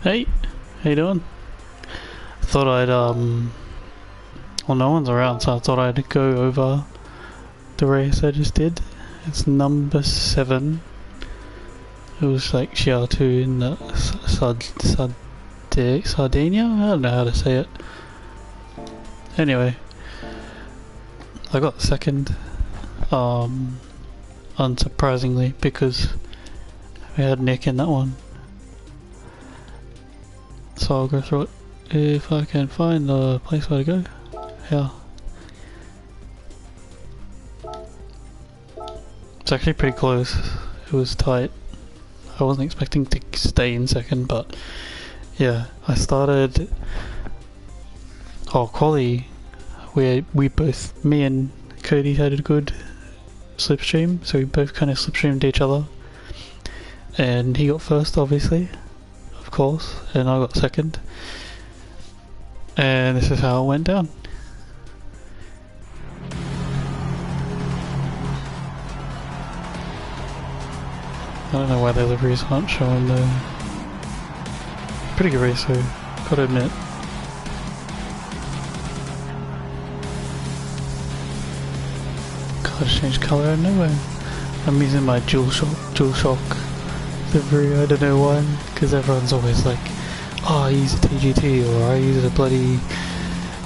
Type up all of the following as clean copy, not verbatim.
Hey, how you doing? Thought I'd well, no one's around, so I thought I'd go over the race I just did. It's number 7. It was like Xiao2 in the Sardinia? I don't know how to say it. Anyway, I got second, unsurprisingly, because we had Nick in that one. So I'll go through it if I can find the place where to go. Yeah. It's actually pretty close. It was tight. I wasn't expecting to stay in second, but yeah, I started. Oh, quali. We both, me and Cody had a good slipstream, so we both kind of slipstreamed each other. And he got first, obviously, of course, and I got second. And this is how it went down. I don't know why the liveries aren't showing the pretty good race though, gotta admit. God, it's changed colour out of nowhere. I'm using my DualShock livery, I don't know why, because everyone's always like, oh, I use a TGT, or I use a bloody...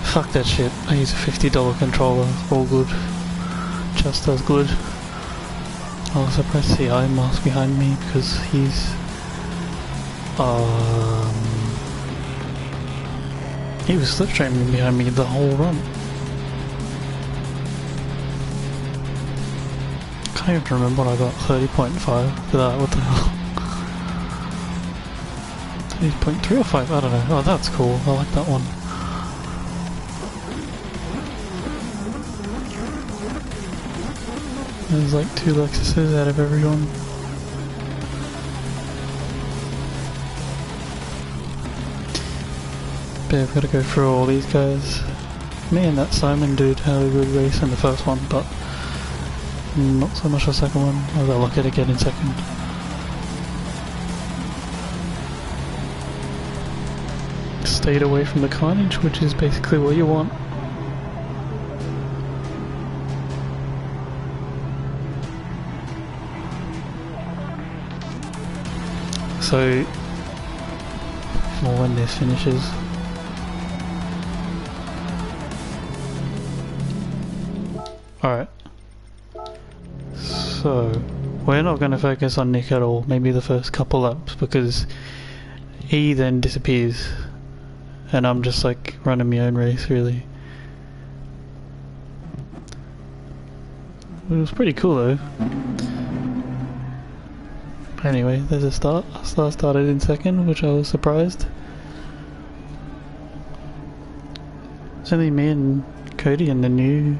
Fuck that shit, I use a $50 controller, all good. Just as good. I was surprised to see Iron Mask behind me, because he's... he was slipstreaming behind me the whole run. Can't even remember what I got, 30.5 for that, what the hell. 30.3 or 5, I don't know. Oh, that's cool, I like that one. There's like 2 Lexuses out of everyone. But I've got to go through all these guys. Me and that Simon dude had a good race in the first one, but not so much the second one. I got lucky to get in second. Stayed away from the carnage, which is basically what you want. So, well, when this finishes, alright, so we're not going to focus on Nick at all, maybe the first couple laps, because he then disappears and I'm just like running my own race really. It was pretty cool though. Anyway, there's a start. So I started in second, which I was surprised. It's only me and Cody and the new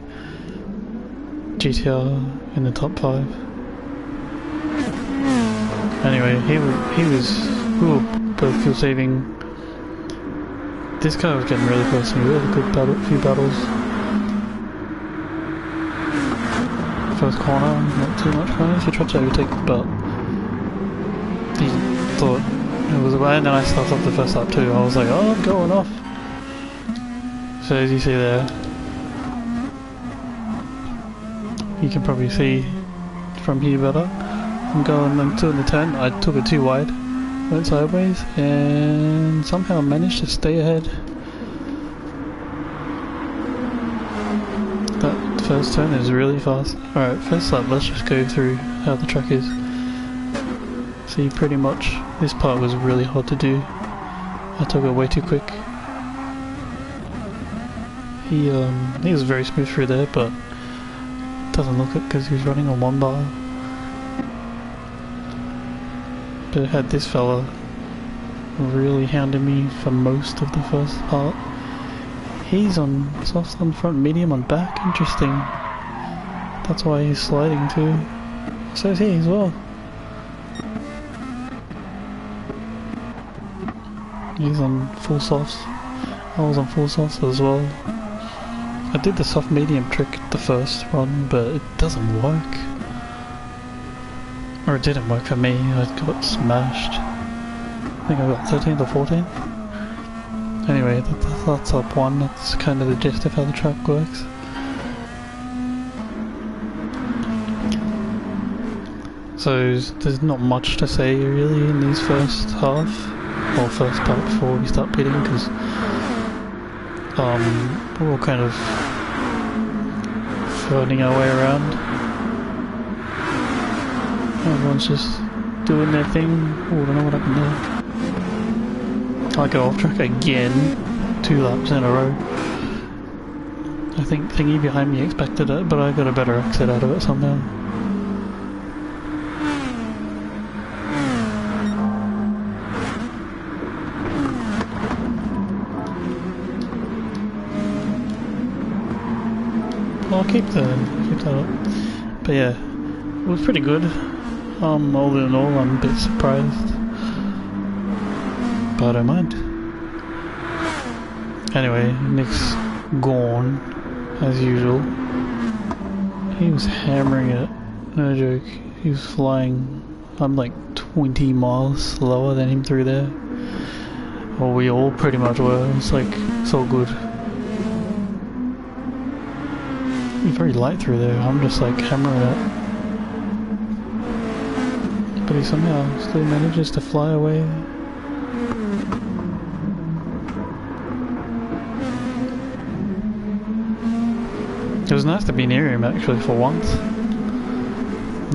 GTR in the top 5. Anyway, we were both fuel saving. This guy was getting really close to me. We had a good few battles. First corner, not too much corners. He tried to overtake, but he thought it was away, and then I started off the first lap too. I was like, oh, I'm going off. So as you see there, you can probably see from here better. I'm going into the turn. I took it too wide, went sideways, and somehow managed to stay ahead. That first turn is really fast. Alright, first lap, let's just go through how the track is. See, pretty much, this part was really hard to do. I took it way too quick. He was very smooth through there, but it doesn't look it because he was running on 1 bar. But it had this fella really hounding me for most of the first part. He's on soft on front, medium on back, interesting. That's why he's sliding too. So is he as well. He's on full softs. I was on full softs as well. I did the soft medium trick the first run, but it doesn't work. Or it didn't work for me, I got smashed. think I got 13th or 14th. Anyway, that's up one. That's kind of the gist of how the track works. So there's not much to say really in these first half, or first part before we start pitting, because we're all kind of finding our way around. Everyone's just doing their thing. Oh, I don't know what happened there. I go off track again, 2 laps in a row. I think thingy behind me expected it, but I got a better exit out of it somehow. I'll keep that up. But yeah, it was pretty good. All in all, I'm a bit surprised, but I don't mind. Anyway, Nick's gone, as usual. He was hammering it, no joke. He was flying, I'm like 20 miles slower than him through there. Well, we all pretty much were. It's like, so good. He's very light through there, I'm just like hammering it. But he somehow still manages to fly away. It was nice to be near him actually for once.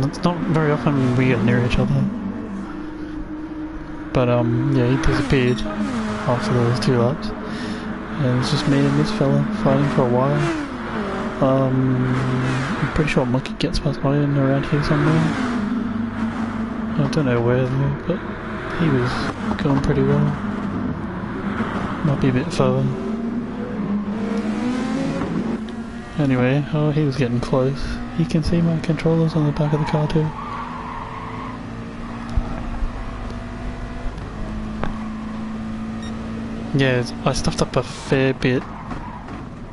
It's not very often we get near each other. But yeah, he disappeared after those 2 laps. And it's just me and this fella fighting for a while. I'm pretty sure Monkey gets past Iron around here somewhere. I don't know where though, but he was going pretty well. Might be a bit further. Anyway, oh, he was getting close. You can see my controllers on the back of the car too. Yeah, I stuffed up a fair bit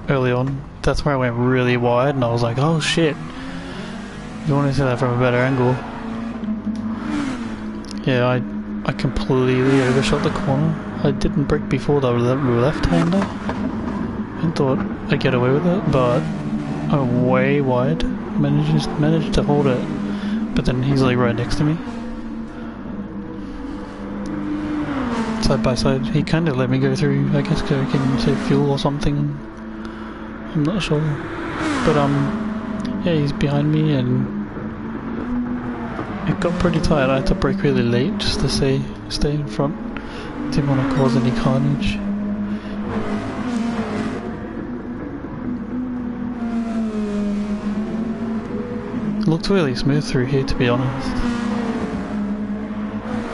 early on. That's where I went really wide and I was like, oh shit. You want to see that from a better angle. Yeah, I completely overshot the corner. I didn't brake before the left-hander. I thought I'd get away with it, but I'm way wide. Managed to hold it, but then he's like right next to me. Side by side, he kind of let me go through, I guess so he can save fuel or something. I'm not sure. But yeah, he's behind me and it got pretty tight. I had to brake really late just to stay in front. Didn't want to cause any carnage. It looked really smooth through here, to be honest.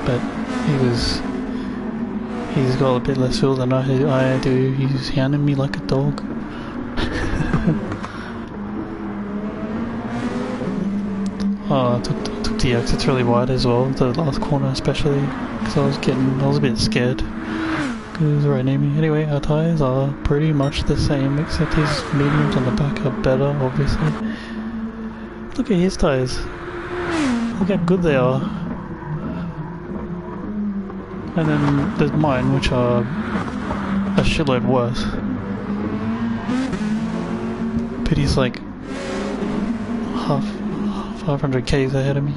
But he's got a bit less fuel than I do. He's hounding me like a dog. Oh, I took the exits really wide as well, the last corner especially, because I was a bit scared, because it was right near me. Anyway, our tyres are pretty much the same, except his mediums on the back are better, obviously. Look at his tyres. Look how good they are. And then there's mine, which are a shitload worse. But he's like 500 k's ahead of me,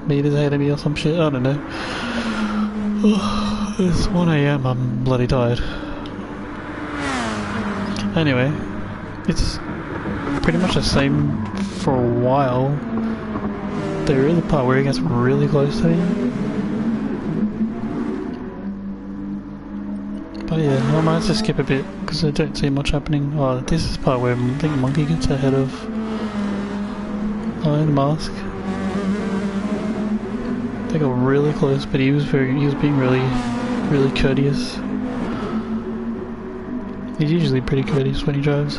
meters ahead of me or some shit, I don't know. It's 1 AM, I'm bloody tired. Anyway, it's pretty much the same for a while. There is a part where it gets really close to me. But yeah, I might just skip a bit because I don't see much happening. Oh, this is the part where I think Monkey gets ahead of Iron Mask. They got really close, but he was being really courteous. He's usually pretty courteous when he drives.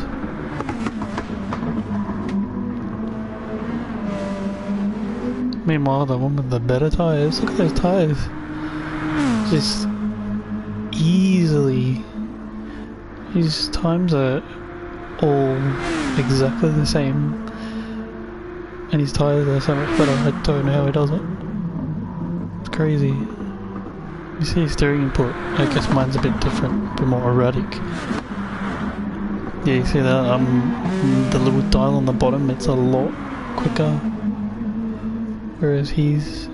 Meanwhile, the one with the better tyres, look at those tyres. Just easily, his times are all exactly the same, and his tyres are so much better. I don't know how he does it. It's crazy. You see his steering input, I guess mine's a bit different, a bit more erratic. Yeah, you see that, the little dial on the bottom, it's a lot quicker. Whereas his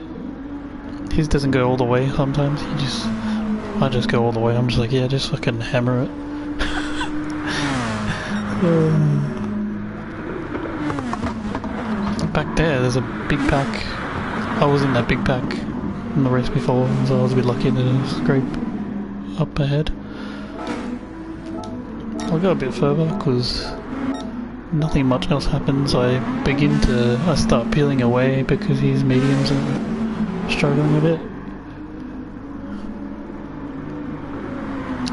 doesn't go all the way sometimes, I just go all the way, I'm just like, yeah, just fucking hammer it. Back there's a big pack. I was in that big pack in the race before, so I was a bit lucky to scrape up ahead. I'll go a bit further because nothing much else happens. I start peeling away because his mediums are struggling a bit.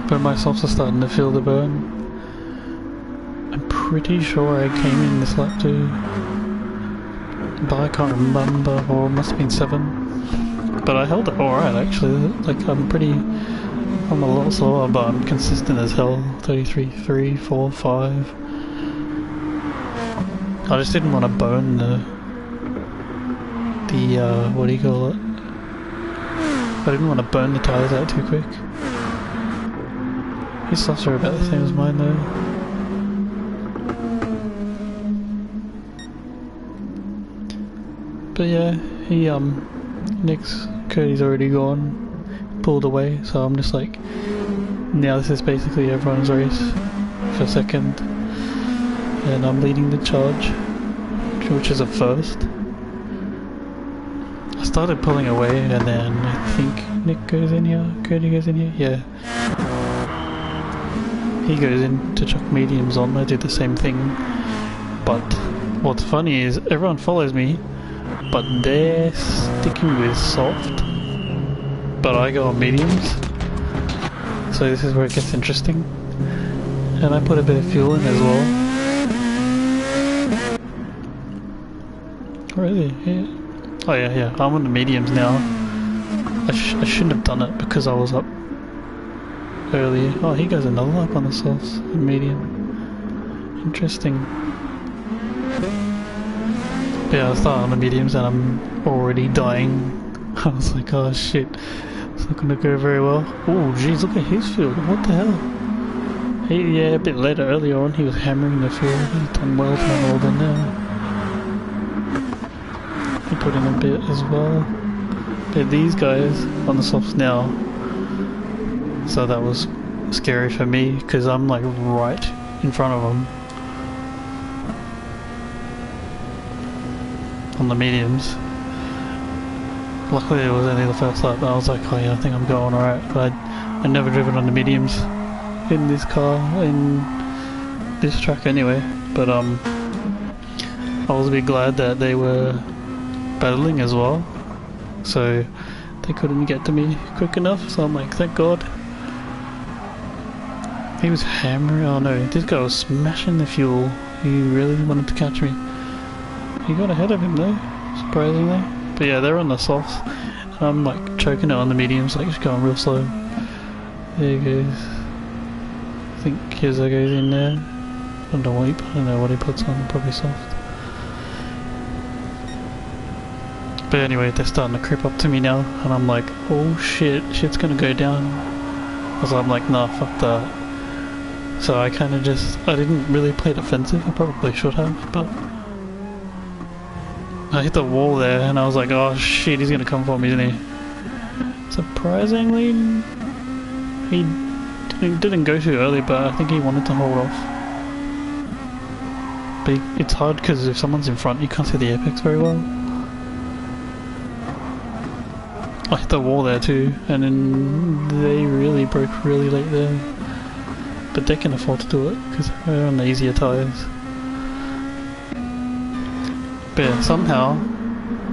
But my softs are starting to feel the burn. I'm pretty sure I came in this lap too, but I can't remember, or it must have been 7. But I held it alright actually, like I'm a lot slower, but I'm consistent as hell. 33, 3, 4, 5. I just didn't want to bone the what do you call it? I didn't want to burn the tyres out too quick. His softs are about the same as mine though. But yeah, Nick's Cody's already gone, pulled away, so I'm just like, now this is basically everyone's race for second, and I'm leading the charge, which is a first. I started pulling away, and then I think Nick goes in here, Cody goes in here, yeah. He goes in to chuck mediums on, I do the same thing, but what's funny is everyone follows me, but they're sticking with soft, but I go on mediums, so this is where it gets interesting. And I put a bit of fuel in as well. Really? Yeah. Oh yeah, I'm on the mediums now. I shouldn't have done it because I was up earlier. Oh, he goes another lap on the softs and medium. Interesting. Yeah, I started on the mediums and I'm already dying. I was like, oh shit, it's not gonna go very well. Oh jeez, look at his field, what the hell? Yeah, a bit later, earlier on, he was hammering the field. He's done well to hold in there. He put in a bit as well. But these guys on the softs now, so that was scary for me because I'm like right in front of them. On the mediums. Luckily it was only the first lap, and I was like, oh yeah, I think I'm going alright, but I never driven on the mediums in this car, in this track anyway, but I was a bit glad that they were battling as well, so they couldn't get to me quick enough, so I'm like, thank God. He was hammering, oh no, this guy was smashing the fuel, he really wanted to catch me. He got ahead of him though, surprisingly. But yeah, they're on the softs, and I'm like choking it on the mediums, like just going real slow. There he goes. I think Kizza goes in there. I don't know what he puts on, probably soft. But anyway, they're starting to creep up to me now, and I'm like, oh shit, shit's gonna go down. So I'm like, nah, fuck that. So I kind of I didn't really play defensive, I probably should have, but I hit the wall there and I was like, oh shit, he's gonna come for me, isn't he? Surprisingly, he didn't go too early, but I think he wanted to hold off. But it's hard because if someone's in front, you can't see the apex very well. I hit the wall there too, and then they really broke really late there. But they can afford to do it because they're on the easier tyres. But yeah, somehow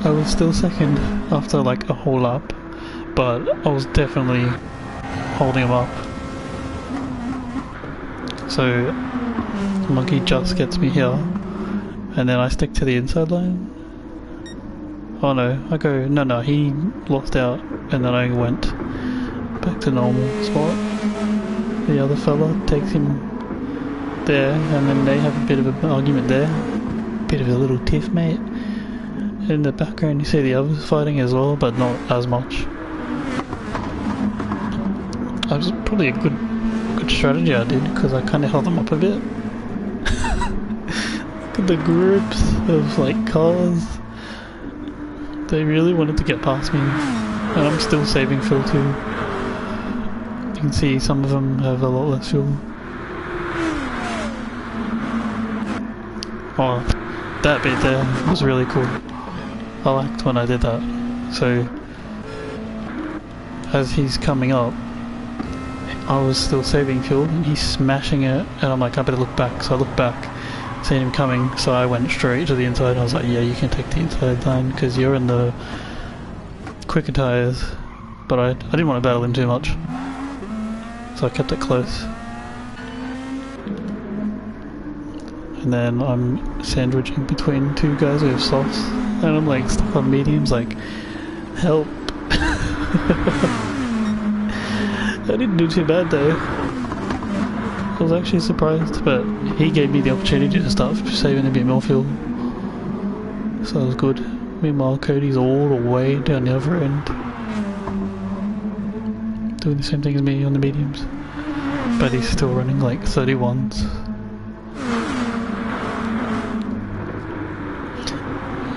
I was still second after like a whole lap, but I was definitely holding him up. So Monkey just gets me here, and then I stick to the inside line. Oh no, no, he lost out, and then I went back to normal spot. The other fella takes him there, and then they have a bit of an argument there. Bit of a little tiff, mate. In the background you see the others fighting as well, but not as much. that was probably a good strategy I did, because I kind of held them up a bit. Look at the groups of like cars. They really wanted to get past me, and I'm still saving fuel too. You can see some of them have a lot less fuel. Oh, that bit there was really cool. I liked when I did that. So, as he's coming up, I was still saving fuel, and he's smashing it, and I'm like, I better look back. So I looked back, seen him coming, so I went straight to the inside. I was like, yeah, you can take the inside line, because you're in the quicker tyres. But I didn't want to battle him too much, so I kept it close. And then I'm sandwiching between two guys who have softs, and I'm like stuck on mediums, like, help. I didn't do too bad though. I was actually surprised, but he gave me the opportunity to start saving a bit more fuel, so that was good. Meanwhile, Cody's all the way down the other end, doing the same thing as me on the mediums, but he's still running like 31s.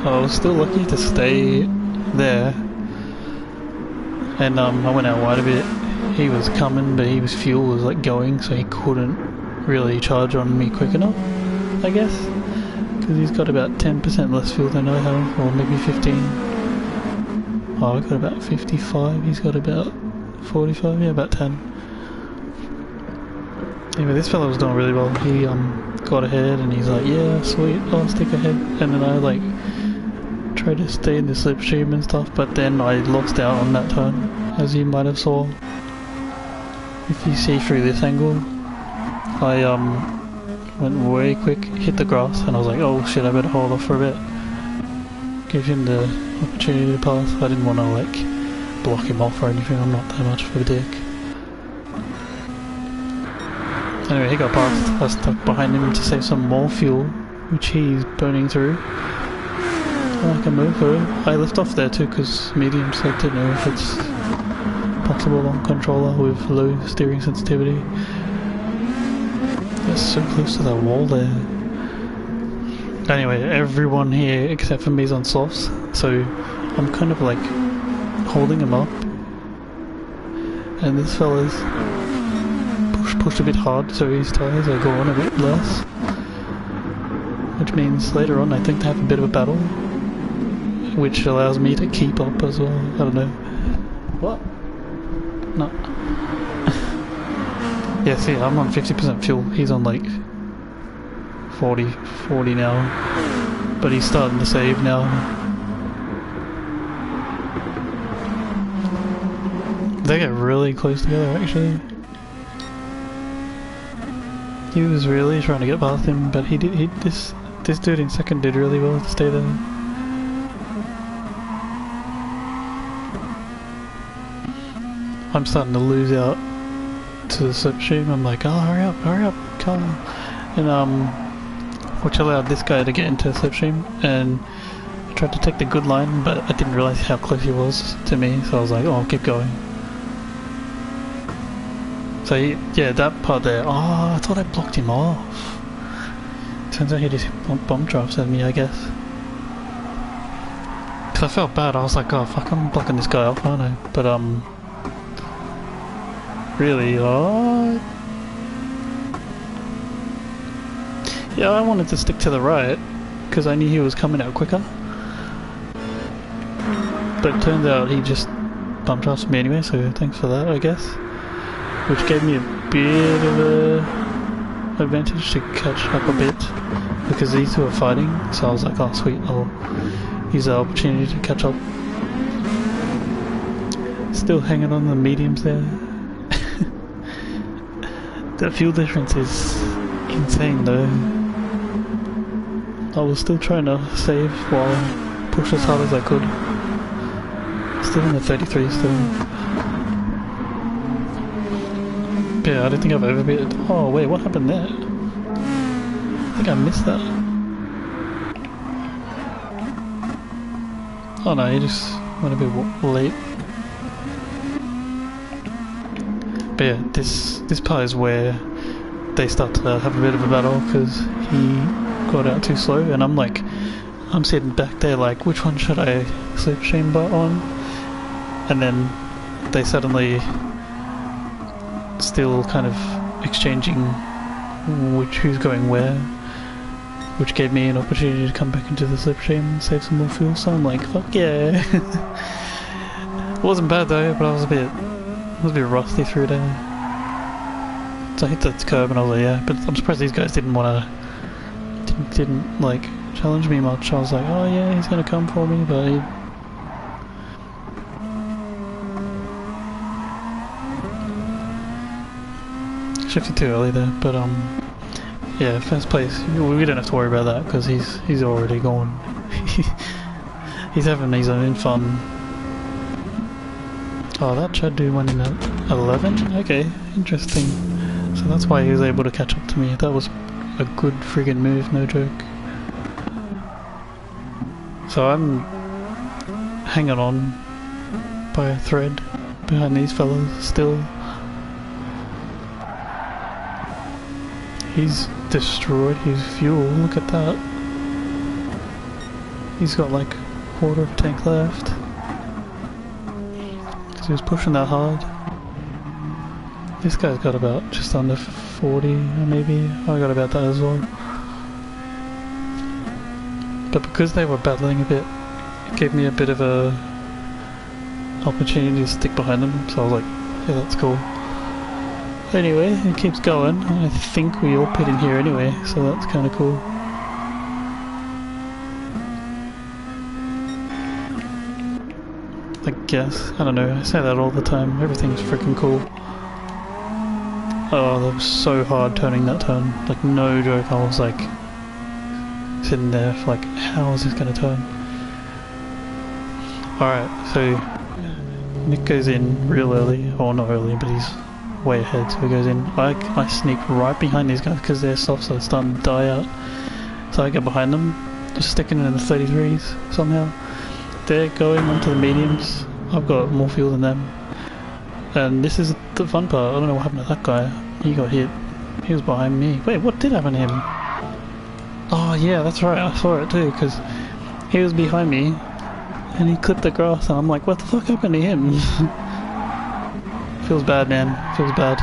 I was still lucky to stay there, and I went out wide a bit. He was coming, but his fuel was like going, so he couldn't really charge on me quick enough, I guess, because he's got about 10% less fuel than I have, or maybe 15. Oh, I got about 55, he's got about 45, yeah, about 10. Anyway, this fella was doing really well. He got ahead, and he's like, yeah, sweet, I'll stick ahead. And then I like tried to stay in the slipstream and stuff, but then I lost out on that turn, as you might have saw. If you see through this angle, I went way quick, hit the grass, and I was like, oh shit, I better hold off for a bit. Give him the opportunity to pass. I didn't want to like block him off or anything, I'm not that much of a dick. Anyway, he got past. I stuck behind him to save some more fuel, which he's burning through. I can move through. I left off there too, because mediums, I don't know if it's possible on controller with low steering sensitivity. It's so close to that wall there. Anyway, everyone here except for me is on softs, so I'm kind of like holding him up. And this fella's pushed a bit hard, so his tyres are going a bit less. Which means later on I think they have a bit of a battle, which allows me to keep up as well. I don't know. What? No. Yeah, see, I'm on 50% fuel. He's on like 40 now. But he's starting to save now. They get really close together actually. He was really trying to get past him, but this dude in second did really well to stay there. I'm starting to lose out to the slipstream. I'm like, oh, hurry up, come on. And which allowed this guy to get into the slipstream, and I tried to take the good line, but I didn't realize how close he was to me, so I was like, oh, I'll keep going. So yeah, that part there, oh, I thought I blocked him off. Turns out he just bomb drops at me, I guess. Cause I felt bad, I was like, oh fuck, I'm blocking this guy off, aren't I? But really, yeah, I wanted to stick to the right, because I knew he was coming out quicker. But it turns out he just bump drops me anyway, so thanks for that, I guess. Which gave me a bit of a advantage to catch up a bit, because these two are fighting, so I was like, oh sweet, I'll use the opportunity to catch up. Still hanging on the mediums there. The fuel difference is insane though. I was still trying to save while push as hard as I could. Still in the 33 still. Yeah, I don't think I've ever beat it. Oh wait, what happened there? I think I missed that. Oh no, he just went a bit late. But But yeah, this part is where they start to have a bit of a battle because he got out too slow, and I'm sitting back there like, which one should I slipstream butt on? And then they suddenly still kind of exchanging who's going where, which gave me an opportunity to come back into the slipstream and save some more fuel. So I'm like, fuck yeah! It wasn't bad though, but I was a bit rusty through there. So I hit that curb and I was like, yeah. But I'm surprised these guys didn't like challenge me much. I was like, oh yeah, he's gonna come for me, but he... Shifted too early there, but yeah, first place. We don't have to worry about that because he's already gone. He's having his own fun. Oh, that Chad dude went in at 11? Okay, interesting. So that's why he was able to catch up to me. That was a good friggin' move, no joke. So I'm hanging on by a thread behind these fellas still. He's destroyed his fuel, look at that. He's got like a quarter of a tank left. Because he was pushing that hard. This guy's got about just under 40 maybe. I got about that as well. But because they were battling a bit, it gave me a bit of a opportunity to stick behind them. So I was like, yeah, that's cool. Anyway, it keeps going. I think we all pit in here anyway, so that's kind of cool. I guess. I don't know, I say that all the time. Everything's freaking cool. Oh, that was so hard turning that turn. Like, no joke, I was like sitting there for like, how is this gonna turn? Alright, so Nick goes in real early, or not early, but he's way ahead, so he goes in. I sneak right behind these guys because they're soft, so it's starting to die out. So I get behind them, just sticking in the 33s somehow. They're going onto the mediums. I've got more fuel than them. And this is the fun part. I don't know what happened to that guy. He got hit. He was behind me. Wait, what did happen to him? Oh yeah, that's right. I saw it too, because he was behind me and he clipped the grass and I'm like, what the fuck happened to him? Feels bad, man. Feels bad.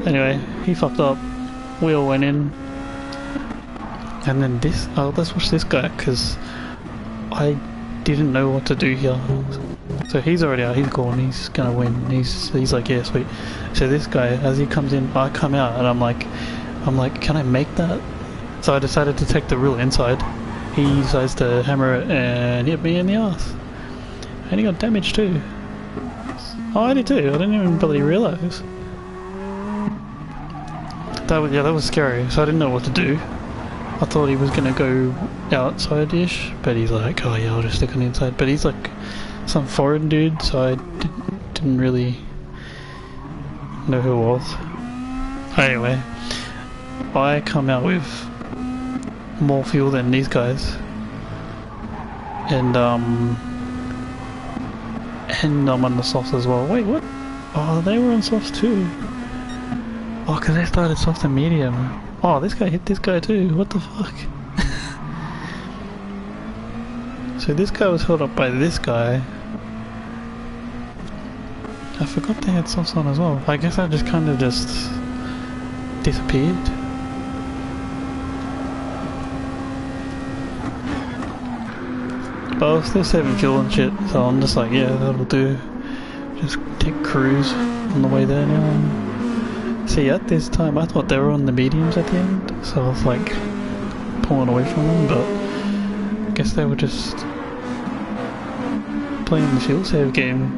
Anyway, he fucked up. We all went in. And then this... Oh, let's watch this guy, because I didn't know what to do here. So he's already out. He's gone. He's gonna win. He's like, yeah, sweet. So this guy, as he comes in, I come out, and I'm like, can I make that? So I decided to take the real inside. He decides to hammer it and hit me in the ass. And he got damaged too. Oh, I did too. I didn't even bloody realise. That was scary. So I didn't know what to do. I thought he was gonna go outside-ish, but he's like, oh yeah, I'll just stick on the inside. But he's like some foreign dude, so I didn't really know who it was. Anyway, I come out with more fuel than these guys, and I'm on the softs as well. Wait, what? Oh, they were on softs too. Oh, because they started soft and medium. Oh, this guy hit this guy too. What the fuck? So this guy was held up by this guy. I forgot they had softs on as well. I guess I just kind of just disappeared. But I was still saving fuel and shit, so I'm just like, yeah, that'll do. Just take cruise on the way there now. See, at this time, I thought they were on the mediums at the end, so I was like pulling away from them, but I guess they were just playing the fuel save game.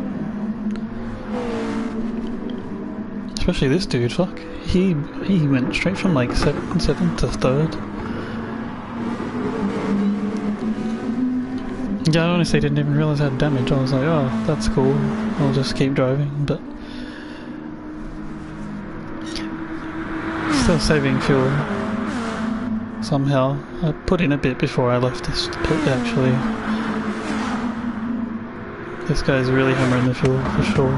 Especially this dude, fuck. He went straight from like 7th to 3rd. Yeah, I honestly didn't even realise I had damage. I was like, oh, that's cool. I'll just keep driving, but still saving fuel somehow. I put in a bit before I left this pit actually. This guy's really hammering the fuel for sure.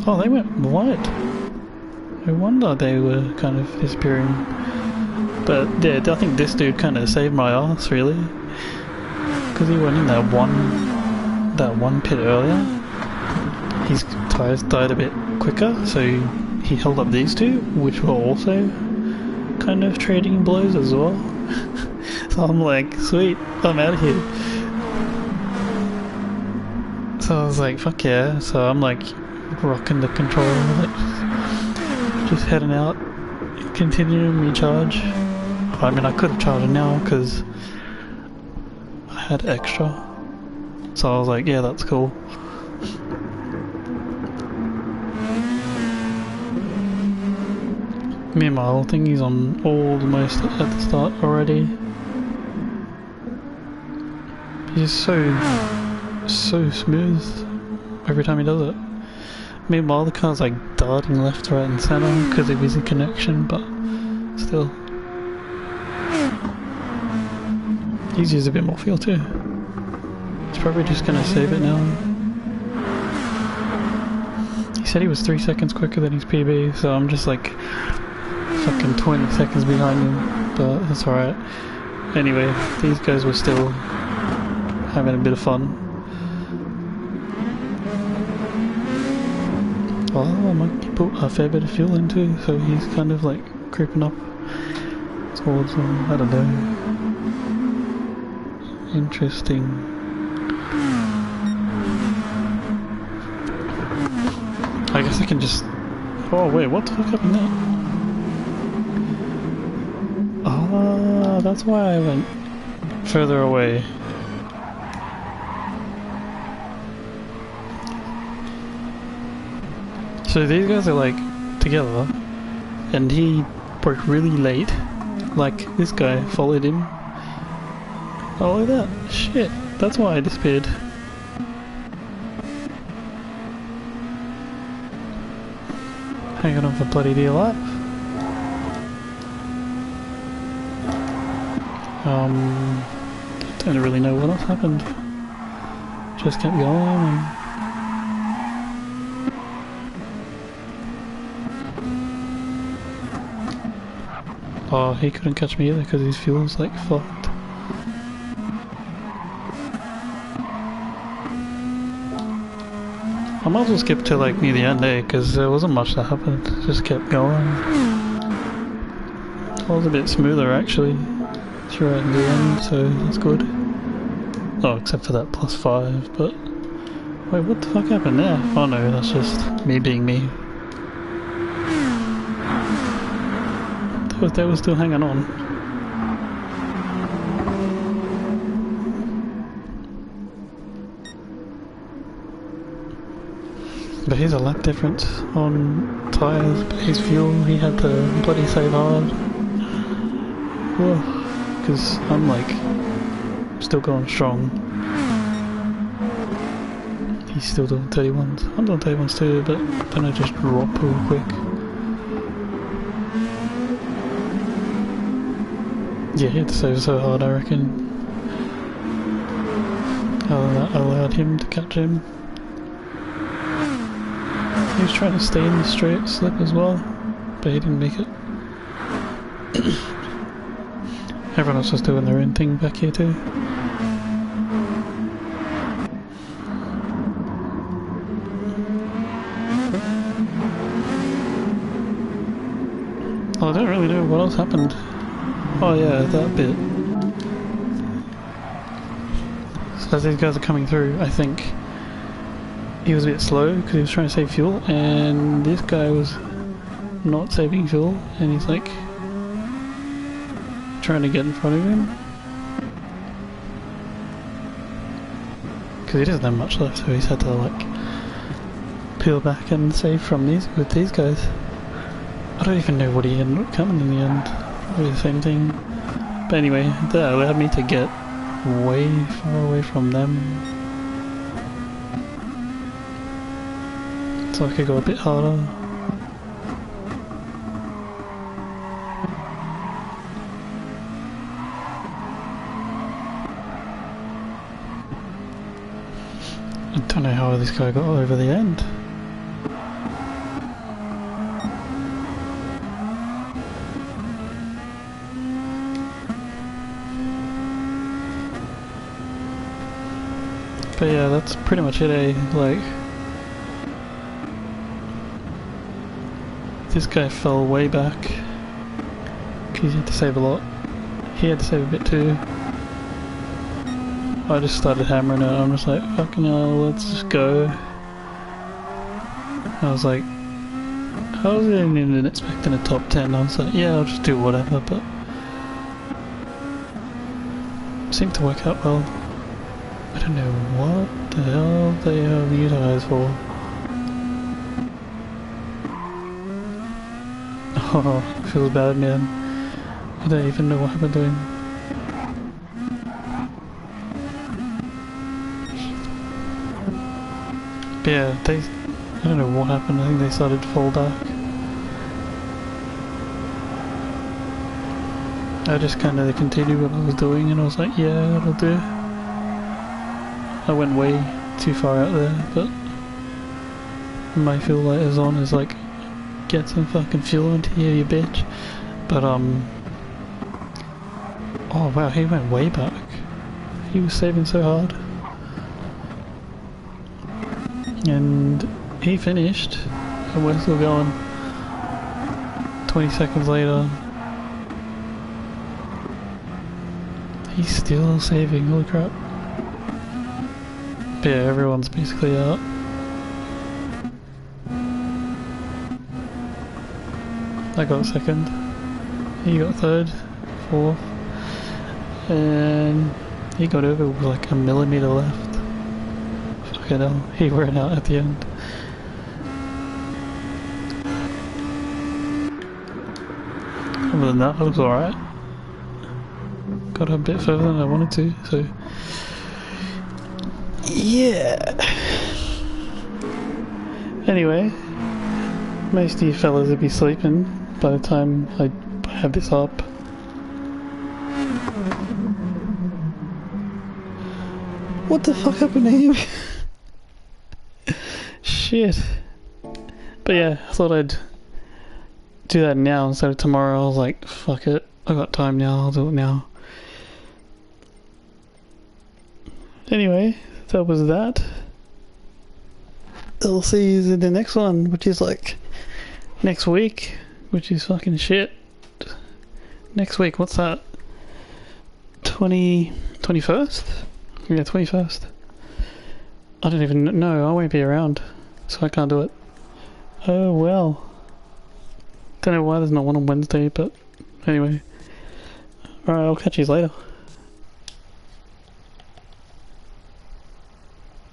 Oh, they went white. No wonder they were kind of disappearing. But yeah, I think this dude kind of saved my ass, really. Because he went in that one pit earlier. His tires died a bit quicker, so he held up these two, which were also kind of trading blows as well. So I'm like, sweet, I'm out of here. So I was like, fuck yeah. So I'm like rocking the controller, like just heading out, continuing me charge. I mean, I could have charged now because I had extra. So I was like, yeah, that's cool. Meanwhile, I think he's on almost at the start already. He's so smooth every time he does it. Meanwhile, the car's like darting left, right and centre because of his connection, but still. He's used a bit more fuel too. He's probably just gonna save it now. He said he was 3 seconds quicker than his PB, so I'm just like fucking 20 seconds behind him, but that's alright. Anyway, these guys were still having a bit of fun. Oh, I might put a fair bit of fuel in too, so he's kind of like creeping up towards, I don't know. Interesting. I guess I can just... Oh wait, what the fuck happened there? Ah, that's why I went further away. So these guys are like together, and he broke really late. Like this guy followed him. Oh, look at that. Shit, that's why I disappeared. Hanging on for bloody dear life. Don't really know what else happened. Just kept going and... Oh, he couldn't catch me either because his fuel's like fucked. I might as well skip to like near the end there because there wasn't much that happened. Just kept going. It was a bit smoother actually throughout the end, so that's good. Oh, except for that +5, but... Wait, what the fuck happened there? Oh no, that's just me being me. They were still hanging on. But here's a lap difference on tyres, but his fuel, he had to bloody save hard. Because I'm like, still going strong. He's still doing 31s. I'm doing 31s too, but then I just drop real quick. Yeah, he had to save so hard, I reckon. I allowed him to catch him. He was trying to stay in the straight slip as well, but he didn't make it. Everyone else was doing their own thing back here too. Oh, I don't really know what else happened. Oh yeah, that bit. So as these guys are coming through, I think he was a bit slow because he was trying to save fuel, and this guy was not saving fuel, and he's like trying to get in front of him because he doesn't have much left, so he's had to like peel back and save from with these guys. I don't even know what he ended up coming in the end. Probably the same thing. But anyway, that allowed me to get way far away from them, so I could go a bit harder. I don't know how this guy got over the end. But yeah, that's pretty much it, eh? Like, this guy fell way back because he had to save a lot. He had to save a bit too. I just started hammering it. I'm just like, fucking hell, let's just go. I was like, I wasn't even expecting a top 10. I was like, yeah, I'll just do whatever, but it seemed to work out well. I don't know what the hell they have you guys for. Oh, feels bad, man. I don't even know what I've been doing. But yeah, I don't know what happened. I think they started to fall back. I just kind of continued what I was doing, and I was like, yeah, that'll do. I went way too far out there, but my fuel light is on. Is like, get some fucking fuel into here, you bitch. But oh wow, he went way back. He was saving so hard. And he finished, and we're still going. 20 seconds later, he's still saving, holy crap. But yeah, everyone's basically out. I got second, he got third, fourth, and he got over with like a millimeter left. Fucking hell, he ran out at the end. Other than that, I was alright. Got a bit further than I wanted to, so yeah. Anyway, most of you fellas will be sleeping by the time I have this up. What the fuck happened to him? Shit. But yeah, I thought I'd do that now instead of tomorrow. I was like, fuck it, I got time now, I'll do it now. Anyway, that was that. I'll see you in the next one, which is like next week, which is fucking shit. Next week, what's that? 21st? Yeah, 21st. I don't even know, I won't be around, so I can't do it. Oh well. Don't know why there's not one on Wednesday, but anyway. Alright, I'll catch you later.